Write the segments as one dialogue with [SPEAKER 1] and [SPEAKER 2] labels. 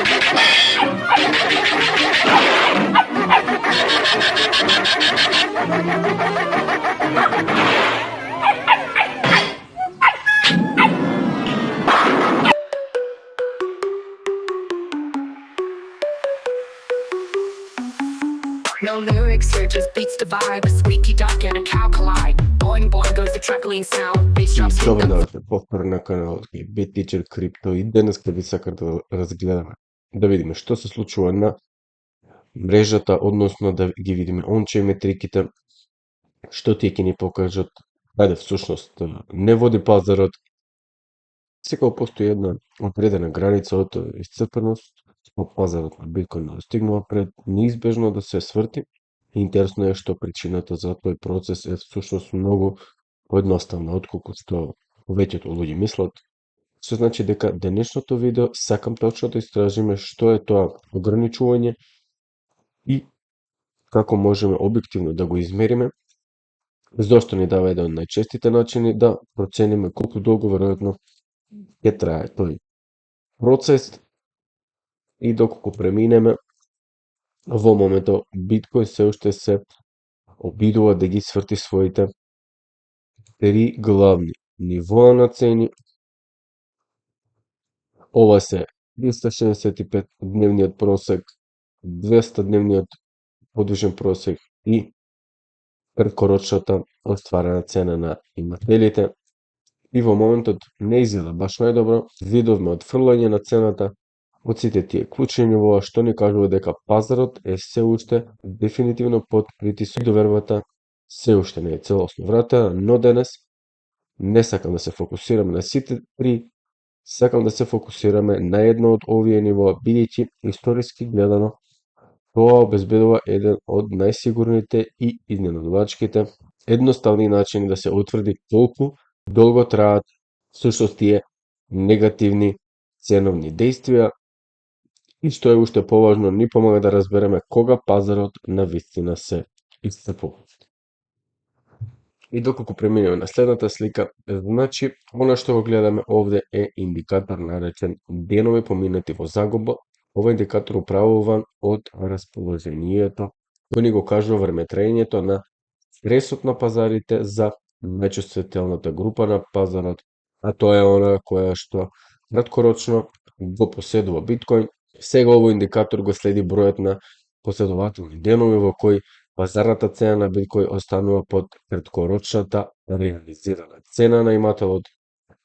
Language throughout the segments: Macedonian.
[SPEAKER 1] No lyrics here, just beats the vibe. A squeaky duck and a cow collide. Boing boing goes the truckling sound. Bass drops hit
[SPEAKER 2] Добро
[SPEAKER 1] the
[SPEAKER 2] дојде повтор на каналот Bit Teacher Crypto и денес би сакам да разгледаме, да видиме што се случува на мрежата, односно да ги видиме он-чейн метриките, што тие ќе ни покажат каде всушност не води пазарот. Секако постои една одредена граница од исцрпеност, што пазарот на биткоин достигнува пред неизбежно да се сврти. Интересно е што причината за тој процес е всушност многу поедноставна отколку што повеќето луѓе мислат. Што значи дека денешното видео сакам точно да истражиме што е тоа ограничување и како можеме објективно да го измериме, зошто ни дава еден од најчестите начини да процениме колку долго веројатно ќе трае тој процес и доколку преминеме. Во моментот биткоин се уште се обидува да ги сврти своите три главни нивоа на цени. Ова се 365 дневниот просек, 200 дневниот подвижен просек и краткорочната остварена цена на имателите. И во моментот не изгледа баш најдобро. Видовме отфрлање на цената од сите тие клучни нивоа, што ни кажува дека пазарот е се уште дефинитивно под притисок. Довербата се уште не е целосно вратена, но денес не сакам да се фокусираме на сите три, сакам да се фокусираме на едно од овие нивоа, бидејќи историски гледано тоа обезбедува еден од најсигурните и изненадувачките едноставни начини да се утврди колку долго траат всушност тие негативни ценовни дејствија и што е уште поважно, ни помага да разбереме кога пазарот на вистина се исцрпува. И доколку преминеме на следната слика, значи, она што го гледаме овде е индикатор наречен денови поминати во загуба. Ова индикатор управуван од расположението, кој ни го кажува времетраењето на стресот на пазарите за најчувствителната група на пазарот, а тоа е она која што краткорочно го поседува биткоин. Сега овој индикатор го следи бројот на последователни денови во кои пазарната цена на биткоин останува под краткорочната реализирана цена на имателот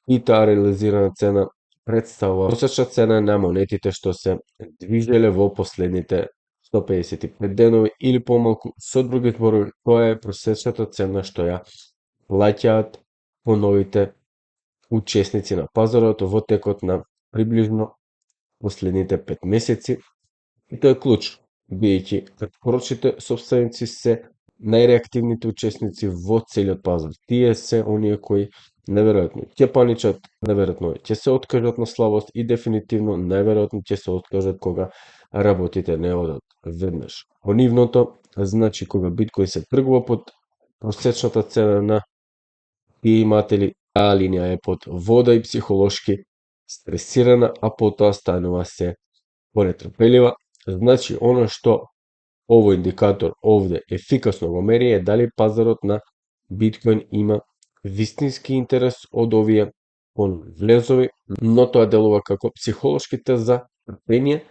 [SPEAKER 2] и таа реализирана цена представува просечна цена на монетите што се движеле во последните 155 денови или помалку. Со други зборови, тоа е просечната цена што ја плаќаат поновите учесници на пазарот во текот на приближно последните 5 месеци. И тоа е клучно, бидејќи краткорочните собственици се најреактивните учесници во целиот пазар. Тие се оние кои неверојатно ќе паничат, неверојатно ќе се откажат на слабост и дефинитивно најверојатно ќе се откажат кога работите не одат веднаш. По нивното, значи кога биткоин се тргува под просечната цена на тие иматели, таа линија е под вода и психолошки стресирана, а потоа станува се понетрпелива. Значи, оно што овој индикатор овде ефикасно го мери е дали пазарот на биткоин има вистински интерес од овие влезови, но тоа делува како психолошки тест за трпение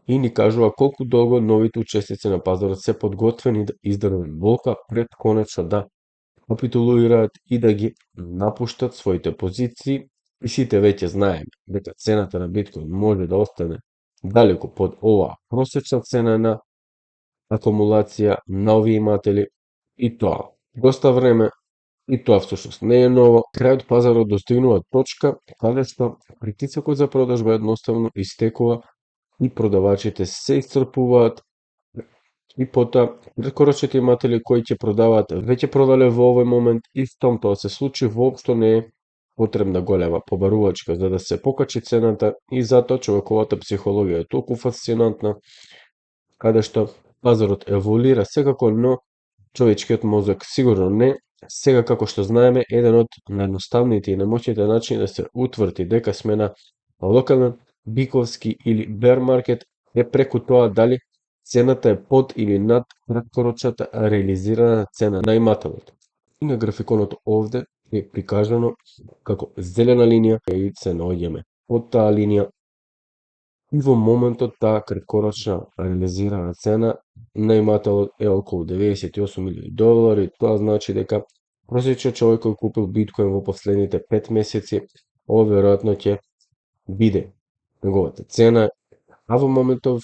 [SPEAKER 2] и ни кажува колку долго новите учесници на пазарот се подготвени да издржат болка пред конечно да капитулираат и да ги напуштат своите позиции. И сите веќе знаеме дека цената на биткоин може да остане далеку под оваа просечна цена на акумулација на овие иматели и тоа доста време. И тоа всушност не е ново. Крајот пазарот достигнува точка каде што притисокот за продажба едноставно истекува и продавачите се исцрпуваат и потоа краткорочните иматели кои ќе продаваат веќе продале во овој момент и штом тоа се случи воопшто не е потребна голема побарувачка за да се покачи цената и затоа човековата психологија е толку фасцинантна каде што пазарот еволуира секако, но човечкиот мозок сигурно не. Сега како што знаеме, еден од наједноставните и најмоќните начини да се утврди дека сме на локален биковски или bear market е преку тоа дали цената е под или над краткорочната реализирана цена на имателот. И на графиконот овде е прикажано како зелена линија и се наоѓаме под таа линија и во моментот таа краткорочна реализирана цена на имателот е околу $98,000,000. Тоа значи дека просечниот човек кој купил биткоин во последните 5 месеци, ова веројатно ќе биде неговата цена, а во моментов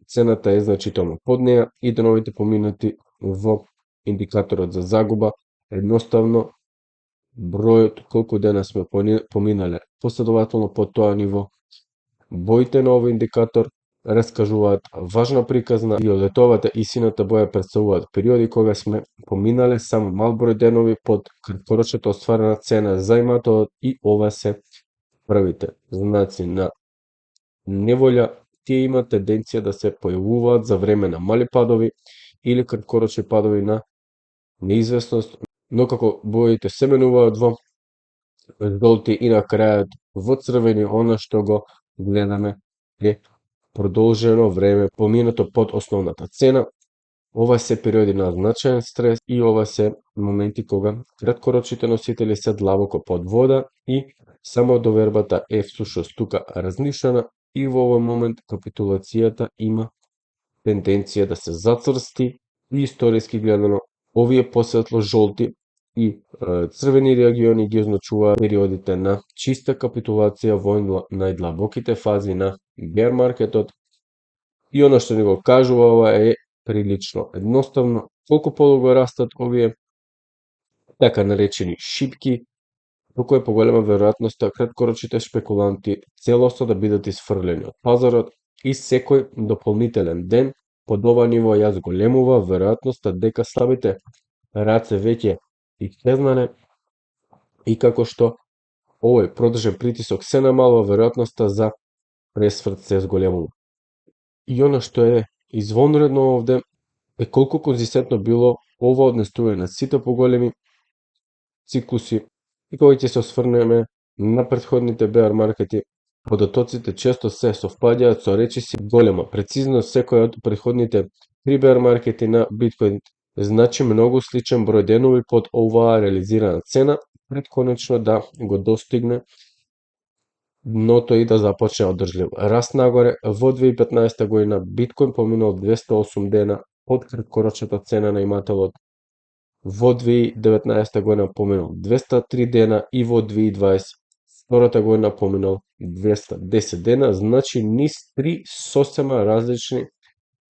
[SPEAKER 2] цената е значително под неа и деновите поминати во индикаторот за загуба, едноставно бројот колку дена сме поминале последователно под тоа ниво, боите на овој индикатор раскажуваат важна приказна и олетовата и сината боја претставуваат периоди кога сме поминале само мал број денови под краткорочната остварена цена за имателот и ова се првите знаци на неволја. Тие имаат тенденција да се појавуваат за време на мали падови или краткорочни падови на неизвестност, но како боите се менуваат во жолти и на крајот во црвени, она што го гледаме е продолжено време поминато под основната цена. Ова се периоди на значаен стрес и ова се моменти кога краткорочните носители се длабоко под вода и само довербата е всушност тука размишljена и во овој момент капитулацијата има тенденција да се зацрсти и историски гледано овие посветло жолти и црвени региони ги означуваат периодите на чиста капитулација во најдлабоките фази на bear маркетот. И она што ни го кажува ова е прилично едноставно, колку подолго растат овие така наречени шипки, толку е поголема веројатноста краткорочните шпекуланти целосно да бидат исфрлени од пазарот и секој дополнителен ден под ова ниво ја зголемува веројатноста дека слабите раце веќе исчезнале и како што овој продржен притисок се намалува, веројатноста за пресврт се зголемува. И она што е извонредно овде е колку конзистентно било ова однесување на сите поголеми циклуси и кога ќе се осврнеме на претходните bear маркети, податоците често се совпаѓаат со речиси голема прецизност. Секој од претходните 3 bear маркети на биткоин значи многу сличен број денови под оваа реализирана цена пред конечно да го достигне дното и да започне одржлив раст нагоре. Во 2015 година биткоин поминал 208 дена под краткорочната цена на имателот. Во 2019 година поминал 203 дена и во 2022 година поминал 210 дена, значи низ 3 сосема различни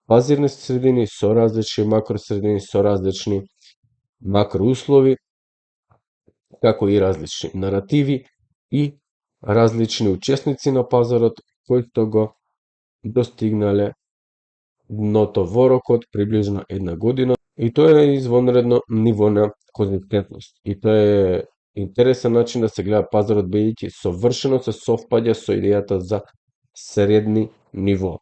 [SPEAKER 2] базирни средини со различни макросредини со различни макроуслови, како и различни наративи и различни учесници на пазарот кои што го достигнале дното во рокот приближно една година. И тоа е извонредно ниво на конзистентност. И тоа е интересен начин да се гледа пазарот, бидејќи совршено се совпаѓа со идејата за средни ниво.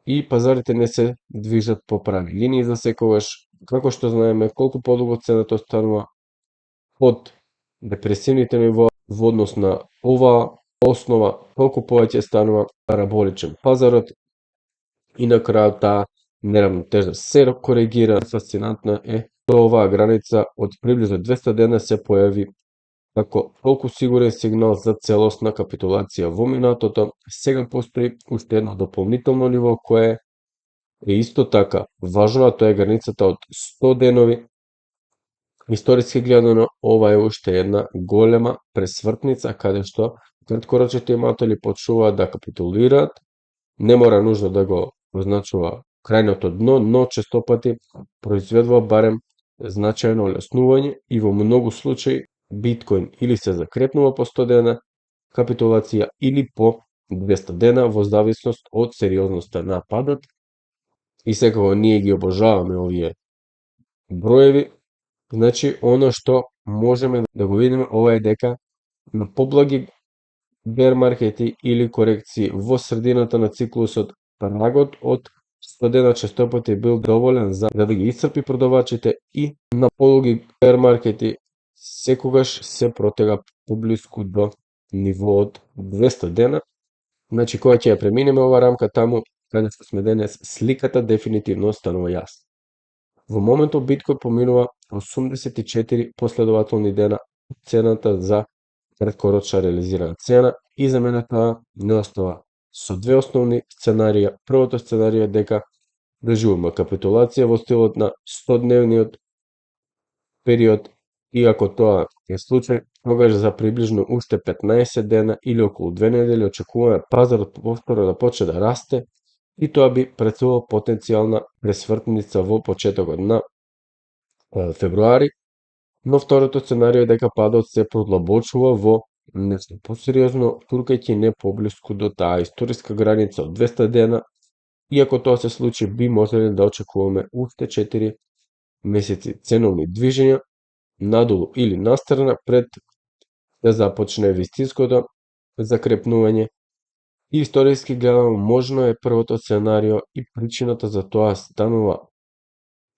[SPEAKER 2] И пазарите не се движат по прави линии за секогаш, како што знаеме, колку подолго цената останува под депресивните нивоа во однос на оваа основа, толку повеќе станува параболичен пазарот и на крајот таа неравнотежа се коригира. Фасцинантно е што оваа граница од приближно 200 дена се појави како толку сигурен сигнал за целосна капитулација во минатото. Сега постои уште едно дополнително ниво кое е исто така важно, а тоа е границата од 100 денови. Историски гледано, ова е уште една голема пресвртница каде што краткорочните иматели почнуваат да капитулираат. Не мора нужно да го означува крајното дно, но честопати произведува барем значајно олеснување и во многу случаи биткоин или се закрепнува по 100 дена капитулација или по 200 дена во зависност од сериозноста на падот. И секако ние ги обожаваме овие броеви. Значи, оно што можеме да го видиме ова е дека на поблаги bear маркети или корекции во средината на циклусот, прагот од 100 дена честопати бил доволен за да ги исцрпи продавачите и на подолги bear маркети секогаш се протега поблиску до нивоот 200 дена. Значи, кога ќе ја преминеме ова рамка таму, каде што сме денес, сликата дефинитивно станува јасна. Во моментов биткоин поминува 84 последователни дена цената за краткорочна реализирана цена и за мене тоа не остава со две основни сценарија. Првото сценарија е дека доживуваме капитулација во стилот на 100-дневниот период, и ако тоа е случај, тогаш за приближно уште 15 дена или околу 2 недели очекуваме пазарот повторно да почне да расте и тоа би представувало потенцијална пресвртница во почетокот на февруари, но второто сценарио е дека падот се продлабочува во нешто посериозно, туркајќи не поблиску до таа историска граница од 200 дена, и ако тоа се случи, би можеле да очекуваме уште 4 месеци ценовни движења надолу или настрана пред да започне вистинското закрепнување. И историски гледано, можно е првото сценарио и причината за тоа станува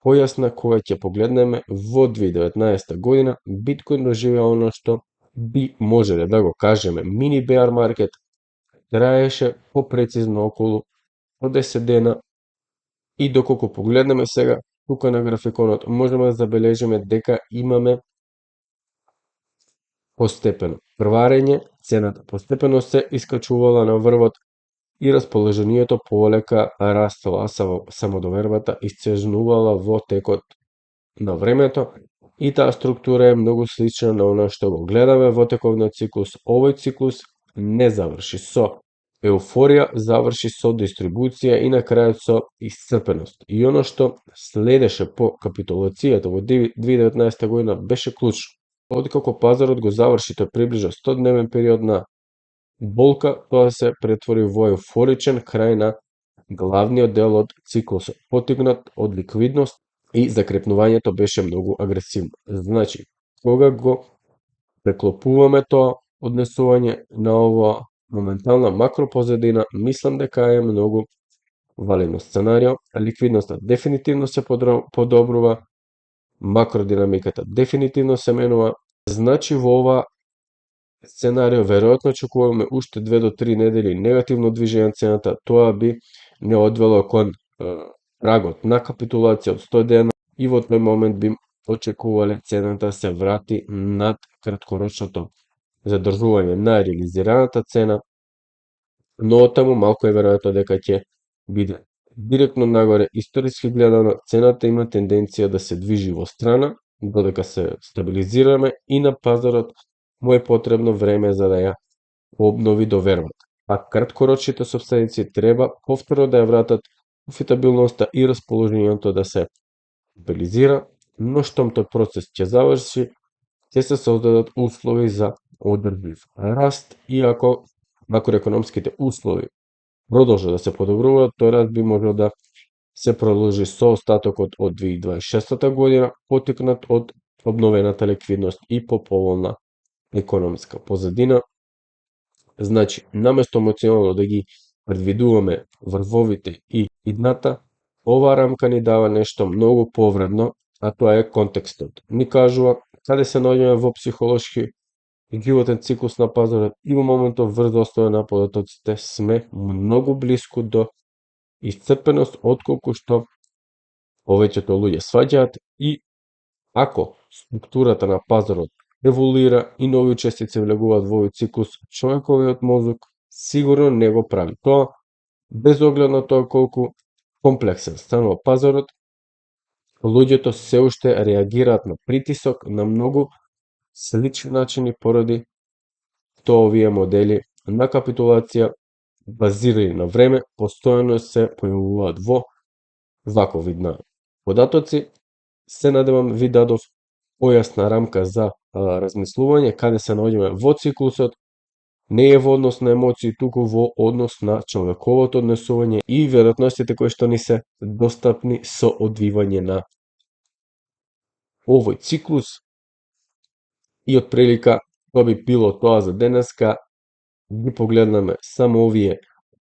[SPEAKER 2] појасна кога ќе погледнеме во 2019 година. Биткоин доживеа оно што би можеле да го кажеме мини bear market, траеше попрецизно околу 10 дена, и доколку погледнеме сега тука на графиконот, можеме да забележиме дека имаме постепено прварење, цената постепено се искачувала на врвот и расположението полека растало, а самодовербата исчезнувала во текот на времето, и таа структура е многу слична на она што го гледаме во тековниот циклус. Овој циклус не заврши со еуфорија, заврши со дистрибуција и на крајот со исцрпеност. И оно што следеше по капитулацијата во 2019 година беше клучно. Откако пазарот го заврши тој приближно 100-дневен период на болка, тоа се претвори во еуфоричен крај на главниот дел од циклусот, потигнат од ликвидност, и закрепнувањето беше многу агресивно. Значи, кога го преклопуваме тоа однесување на ова моментална макропозадина, мислам дека е многу валидно сценарио. Ликвидноста дефинитивно се подобрува, макродинамиката дефинитивно се менува. Значи, во ова сценарио веројатно очекуваме уште 2 до 3 недели негативно движење на цената. Тоа би не одвело кон прагот на капитулација од 100 дена, и во тој момент би очекувале цената се врати над краткорочното задржување на реализираната цена, но оттаму малку е веројатно дека ќе биде директно нагоре. Историски гледано, цената има тенденција да се движи во страна, додека се стабилизираме, и на пазарот му е потребно време за да ја обнови довербата. А краткорочните собственици треба повторно да ја вратат профитабилноста и расположението да се стабилизира, но штом тој процес ќе заврши, ќе се создадат услови за одржлив раст, и ако макроекономските услови продолжат да се подобруваат, тој раст би можел да се продолжи со остатокот од 2026 година, потикнат од обновената ликвидност и поповолна економска позадина. Значи, наместо емоционално да ги предвидуваме врвовите и идната, ова рамка ни дава нешто многу повредно, а тоа е контекстот. Ни кажува каде се наоѓаме во психолошки и животен циклус на пазарот, и во моментов врз основа на податоците сме многу блиску до исцрпеност, отколку што повеќето луѓе сваќаат. И ако структурата на пазарот еволуира и нови учесници влегуваат во овој циклус, човековиот мозок сигурно не го прави тоа, без оглед на тоа колку комплексен станува пазарот. Луѓето се уште реагираат на притисок на многу слични начини поради тоа овие модели на капитулација базирани на време постојано се појавуваат во ваков вид на податоци. Се надевам ви дадов појасна рамка за размислување каде се наоѓаме во циклусот. Не е во однос на емоции, туку во однос на човековото однесување и веројатностите кои што ни се достапни со одвивање на овој циклус. И од прилика тоа би било тоа за денеска. Ги погледнаме само овие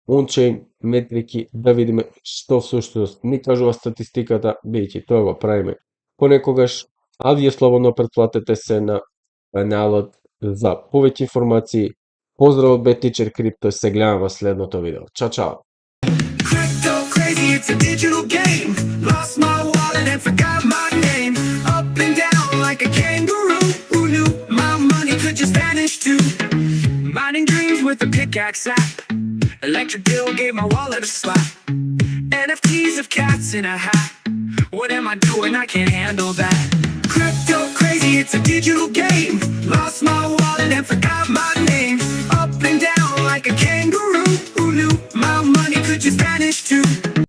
[SPEAKER 2] on-chain метрики, да видиме што всушност ни кажува статистиката, бидејќи тоа го правиме понекогаш, а вие слободно претплатете се на каналот за повеќе информации, Поздрав од Teacher Crypto, се гледаме во следното видео. Чао, чао!
[SPEAKER 3] Crypto crazy, it's a digital game. Lost my wallet and forgot my name. Up and down like a kangaroo. Who knew my money could just vanish too? Mining dreams with a pickaxe app. Electric bill gave my wallet a slap. NFTs of cats in a hat. What am I doing? I can't handle that. Crypto crazy, it's a digital game. Lost my wallet and forgot my name.